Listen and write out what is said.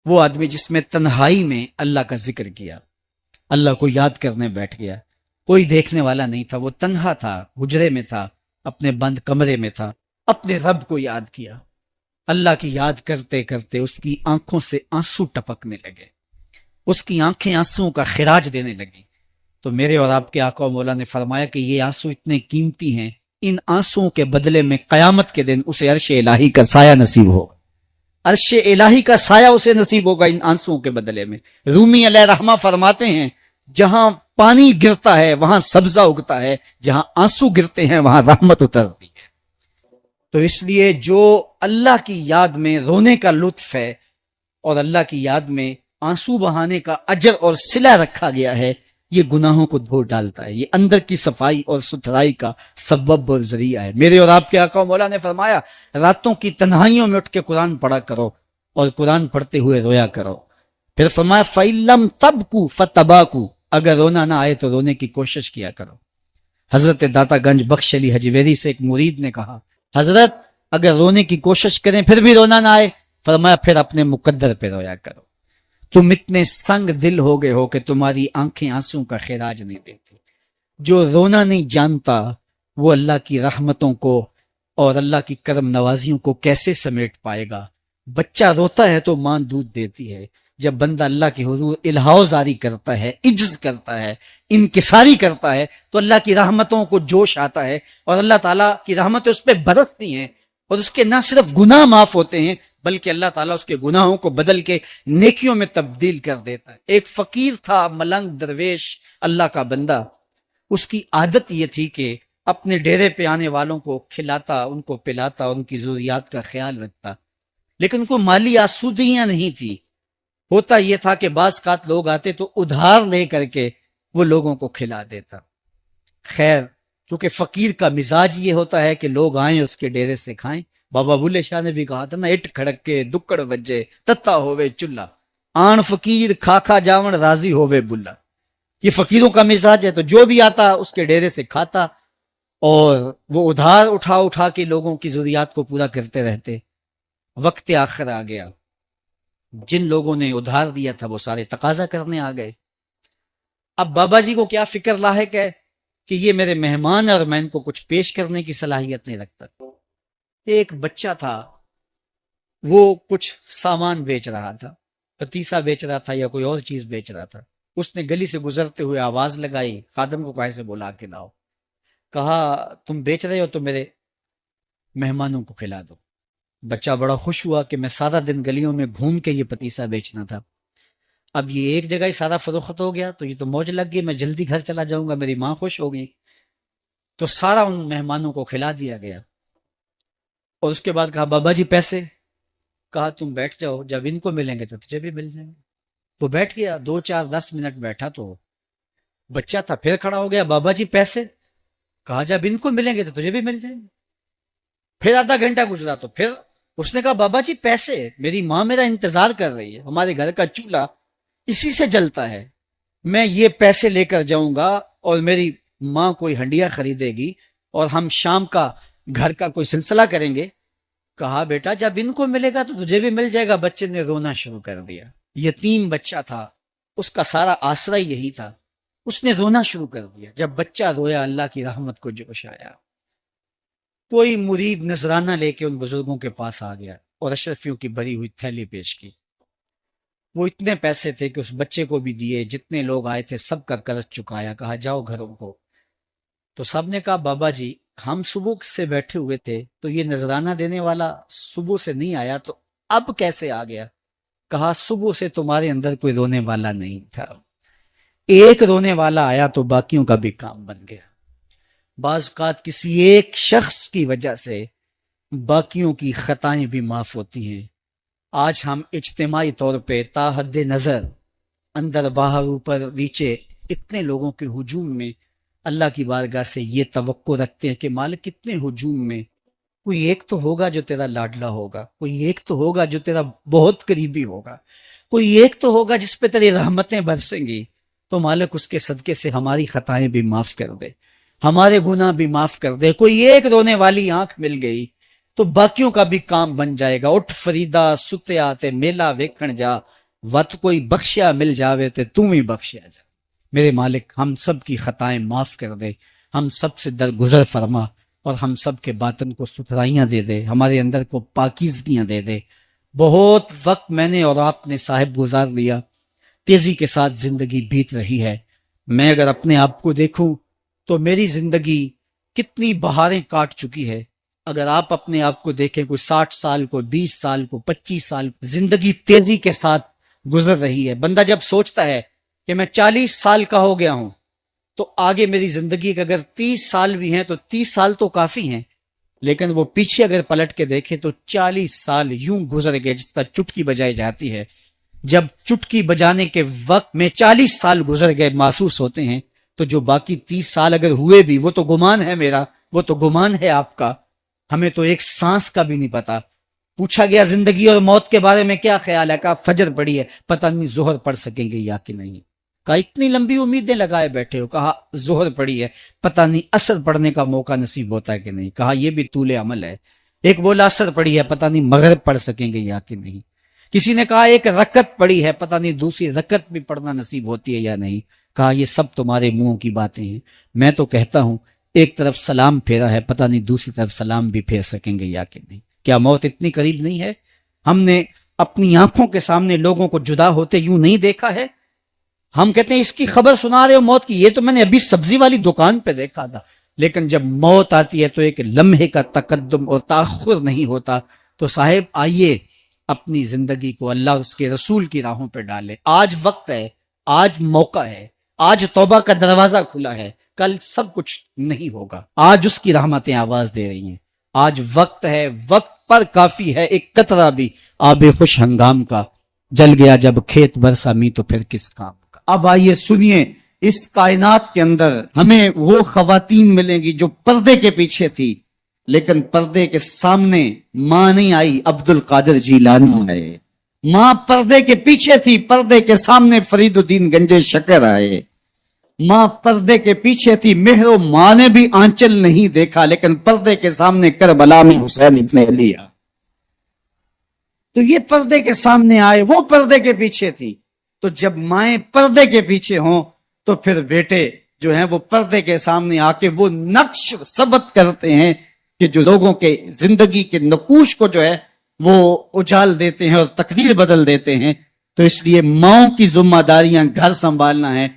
وہ آدمی جس میں تنہائی میں اللہ کا ذکر کیا، اللہ کو یاد کرنے بیٹھ گیا، کوئی دیکھنے والا نہیں تھا، وہ تنہا تھا، حجرے میں تھا، اپنے بند کمرے میں تھا، اپنے رب کو یاد کیا۔ اللہ کی یاد کرتے کرتے اس کی آنکھوں سے آنسو ٹپکنے لگے، اس کی آنکھیں آنسوؤں کا خراج دینے لگی۔ تو میرے اور آپ کے آقا و مولا نے فرمایا کہ یہ آنسو اتنے قیمتی ہیں، ان آنسوؤں کے بدلے میں قیامت کے دن اسے عرش الہی کا سایہ نصیب ہوگا، عرش الہی کا سایہ اسے نصیب ہوگا ان آنسوؤں کے بدلے میں۔ رومی علیہ رحمہ فرماتے ہیں جہاں پانی گرتا ہے وہاں سبزہ اگتا ہے، جہاں آنسو گرتے ہیں وہاں رحمت اترتی ہے۔ تو اس لیے جو اللہ کی یاد میں رونے کا لطف ہے اور اللہ کی یاد میں آنسو بہانے کا اجر اور صلہ رکھا گیا ہے، یہ گناہوں کو دھو ڈالتا ہے، یہ اندر کی صفائی اور ستھرائی کا سبب اور ذریعہ ہے۔ میرے اور آپ کے آقا و مولا نے فرمایا راتوں کی تنہائیوں میں اٹھ کے قرآن پڑھا کرو اور قرآن پڑھتے ہوئے رویا کرو۔ پھر فرمایا فَإِلَّمْ تَبْكُوا فَتَبَاكُوا، اگر رونا نہ آئے تو رونے کی کوشش کیا کرو۔ حضرت داتا گنج بخش علی حجویری سے ایک مرید نے کہا حضرت اگر رونے کی کوشش کریں پھر بھی رونا نہ آئے، فرمایا پھر اپنے مقدر پہ رویا کرو۔ تم اتنے سنگ دل ہو گئے ہو کہ تمہاری آنکھیں آنسوں کا خراج نہیں دیتی۔ جو رونا نہیں جانتا وہ اللہ کی رحمتوں کو اور اللہ کی کرم نوازیوں کو کیسے سمیٹ پائے گا؟ بچہ روتا ہے تو ماں دودھ دیتی ہے، جب بندہ اللہ کے حضور الہاؤ زاری کرتا ہے، عجز کرتا ہے، انکساری کرتا ہے تو اللہ کی رحمتوں کو جوش آتا ہے اور اللہ تعالیٰ کی رحمتیں اس پہ برستی ہیں، اور اس کے نہ صرف گناہ معاف ہوتے ہیں بلکہ اللہ تعالیٰ اس کے گناہوں کو بدل کے نیکیوں میں تبدیل کر دیتا ہے۔ ایک فقیر تھا، ملنگ درویش، اللہ کا بندہ، اس کی عادت یہ تھی کہ اپنے ڈیرے پہ آنے والوں کو کھلاتا، ان کو پلاتا، ان کی ضروریات کا خیال رکھتا، لیکن ان کو مالی آسودگیاں نہیں تھی۔ ہوتا یہ تھا کہ بعض اوقات لوگ آتے تو ادھار لے کر کے وہ لوگوں کو کھلا دیتا۔ خیر چونکہ فقیر کا مزاج یہ ہوتا ہے کہ لوگ آئیں اس کے ڈیرے سے کھائیں، بابا بلے شاہ نے بھی کہا تھا نا، اٹ کھڑک کے دکڑ بجے تتا ہوئے چلا، آن فقیر کھا کھا جاون راضی ہوئے بلا۔ یہ فقیروں کا مزاج ہے، تو جو بھی آتا اس کے ڈیرے سے کھاتا اور وہ ادھار اٹھا اٹھا کے لوگوں کی ضروریات کو پورا کرتے رہتے۔ وقت آخر آ گیا، جن لوگوں نے ادھار دیا تھا وہ سارے تقاضا کرنے آ گئے۔ اب بابا جی کو کیا فکر لاحق ہے کہ یہ میرے مہمان اور میں ان کو کچھ پیش کرنے کی صلاحیت نہیں رکھتا۔ ایک بچہ تھا، وہ کچھ سامان بیچ رہا تھا، پتیسا بیچ رہا تھا یا کوئی اور چیز بیچ رہا تھا۔ اس نے گلی سے گزرتے ہوئے آواز لگائی، خادم کو کہا سے بلا کے لاؤ، کہا تم بیچ رہے ہو تو میرے مہمانوں کو کھلا دو۔ بچہ بڑا خوش ہوا کہ میں سارا دن گلیوں میں گھوم کے یہ پتیسا بیچنا تھا، اب یہ ایک جگہ ہی سارا فروخت ہو گیا تو یہ تو موج لگ گئی، میں جلدی گھر چلا جاؤں گا، میری ماں خوش ہوگی۔ تو سارا ان مہمانوں کو کھلا دیا گیا، اور اس کے بعد کہا بابا جی پیسے؟ کہا تم بیٹھ جاؤ، جب ان کو ملیں گے تو تجھے بھی مل جائیں گے۔ وہ بیٹھ گیا، 2 4 10 منٹ بیٹھا تو بچہ تھا، پھر کھڑا ہو گیا، بابا جی پیسے؟ کہا جب ان کو ملیں گے تو تجھے بھی مل جائیں گے۔ پھر آدھا گھنٹہ گزرا تو پھر اس نے کہا بابا جی پیسے؟ میری ماں میرا انتظار کر رہی ہے، ہمارے گھر کا چولہا اسی سے جلتا ہے، میں یہ پیسے لے کر جاؤں گا اور میری ماں کوئی ہنڈیا خریدے گی اور ہم شام کا گھر کا کوئی سلسلہ کریں گے۔ کہا بیٹا جب ان کو ملے گا تو تجھے بھی مل جائے گا۔ بچے نے رونا شروع کر دیا، یتیم بچہ تھا، اس کا سارا آسرا یہی تھا، اس نے رونا شروع کر دیا۔ جب بچہ رویا اللہ کی رحمت کو جوش آیا، کوئی مرید نذرانہ لے کے ان بزرگوں کے پاس آ گیا اور اشرفیوں کی بھری ہوئی تھیلی پیش کی۔ وہ اتنے پیسے تھے کہ اس بچے کو بھی دیے، جتنے لوگ آئے تھے سب کا قرض چکایا، کہا جاؤ گھروں کو۔ تو سب نے کہا بابا جی ہم صبح سے بیٹھے ہوئے تھے تو یہ نذرانہ دینے والا صبح سے نہیں آیا، تو اب کیسے آ گیا؟ کہا صبح سے تمہارے اندر کوئی رونے والا نہیں تھا، ایک رونے والا آیا تو باقیوں کا بھی کام بن گیا۔ بعض اوقات کسی ایک شخص کی وجہ سے باقیوں کی خطائیں بھی معاف ہوتی ہیں۔ آج ہم اجتماعی طور پہ تا حد نظر اندر باہر اوپر نیچے اتنے لوگوں کے ہجوم میں اللہ کی بارگاہ سے یہ توقع رکھتے ہیں کہ مالک کتنے ہجوم میں کوئی ایک تو ہوگا جو تیرا لاڈلا ہوگا، کوئی ایک تو ہوگا جو تیرا بہت قریبی ہوگا، کوئی ایک تو ہوگا جس پہ تیری رحمتیں برسیں گی، تو مالک اس کے صدقے سے ہماری خطائیں بھی معاف کر دے، ہمارے گناہ بھی معاف کر دے۔ کوئی ایک رونے والی آنکھ مل گئی تو باقیوں کا بھی کام بن جائے گا. اٹھ فریدا ستیا تے میلا ویکھن جا, وت کوئی بخشیا مل جاوے تے توں ہی بخشیا جا. میرے مالک ہم سب کی خطائیں معاف کر دے, ہم سب سے درگزر فرما, اور ہم سب کے باطن کو ستھرائیاں دے دے, ہمارے اندر کو پاکیزگیاں دے دے. بہت وقت میں نے اور آپ نے صاحب گزار لیا, تیزی کے ساتھ زندگی بیت رہی ہے. میں اگر اپنے آپ کو دیکھوں تو میری زندگی کتنی بہاریں کاٹ چکی ہے. اگر آپ اپنے آپ کو دیکھیں, کوئی 60 سال کو 20 سال کو 25 سال, زندگی تیزی کے ساتھ گزر رہی ہے. بندہ جب سوچتا ہے کہ میں 40 سال کا ہو گیا ہوں تو آگے میری زندگی کے اگر 30 سال بھی ہیں تو 30 سال تو کافی ہیں, لیکن وہ پیچھے اگر پلٹ کے دیکھے تو 40 سال یوں گزر گئے جس طرح چٹکی بجائی جاتی ہے. جب چٹکی بجانے کے وقت میں 40 سال گزر گئے محسوس ہوتے ہیں, تو جو باقی 30 سال اگر ہوئے بھی, وہ تو گمان ہے میرا, وہ تو گمان ہے آپ کا. ہمیں تو ایک سانس کا بھی نہیں پتا. پوچھا گیا زندگی اور موت کے بارے میں کیا خیال ہے, کہا فجر پڑی ہے, پتہ نہیں ظہر پڑھ سکیں گے یا کہ نہیں. کہا اتنی لمبی امیدیں لگائے بیٹھے ہو, کہا ظہر پڑی ہے, پتہ نہیں عصر پڑھنے کا موقع نصیب ہوتا ہے کہ نہیں. کہا یہ بھی طول عمل ہے. ایک بولا عصر پڑی ہے, پتہ نہیں مغرب پڑھ سکیں گے یا کہ نہیں. کسی نے کہا ایک رکعت پڑی ہے, پتہ نہیں دوسری رکعت بھی پڑھنا نصیب ہوتی ہے یا نہیں. کہا یہ سب تمہارے منہوں کی باتیں ہیں. میں تو کہتا ہوں ایک طرف سلام پھیرا ہے, پتہ نہیں دوسری طرف سلام بھی پھیر سکیں گے یا کہ نہیں. کیا موت اتنی قریب نہیں ہے؟ ہم نے اپنی آنکھوں کے سامنے لوگوں کو جدا ہوتے یوں نہیں دیکھا ہے. ہم کہتے ہیں اس کی خبر سنا رہے ہو موت کی, یہ تو میں نے ابھی سبزی والی دکان پہ دیکھا تھا. لیکن جب موت آتی ہے تو ایک لمحے کا تقدم اور تاخر نہیں ہوتا. تو صاحب آئیے اپنی زندگی کو اللہ اور اس کے رسول کی راہوں پہ ڈالے. آج وقت ہے, آج موقع ہے, آج توبہ کا دروازہ کھلا ہے, کل سب کچھ نہیں ہوگا. آج اس کی رحمتیں آواز دے رہی ہیں. آج وقت ہے, وقت پر کافی ہے ایک قطرہ بھی آب خوش ہنگام کا. جل گیا جب کھیت برسا می تو پھر کس کام کا. اب آئیے سنیے, اس کائنات کے اندر ہمیں وہ خواتین ملیں گی جو پردے کے پیچھے تھی, لیکن پردے کے سامنے ماں نہیں آئی, عبد القادر جیلانی آئے. ماں پردے کے پیچھے تھی, پردے کے سامنے فرید الدین گنجے شکر آئے. ماں پردے کے پیچھے تھی, مہر و ماں نے بھی آنچل نہیں دیکھا, لیکن پردے کے سامنے کربلا میں حسین ابن علی آ. تو یہ پردے کے سامنے آئے, وہ پردے کے پیچھے تھی. تو جب مائیں پردے کے پیچھے ہوں تو پھر بیٹے جو ہیں وہ پردے کے سامنے آ کے وہ نقش ثبت کرتے ہیں کہ جو لوگوں کے زندگی کے نقوش کو جو ہے وہ اجال دیتے ہیں اور تقدیر بدل دیتے ہیں. تو اس لیے ماؤں کی ذمہ داریاں گھر سنبھالنا ہے,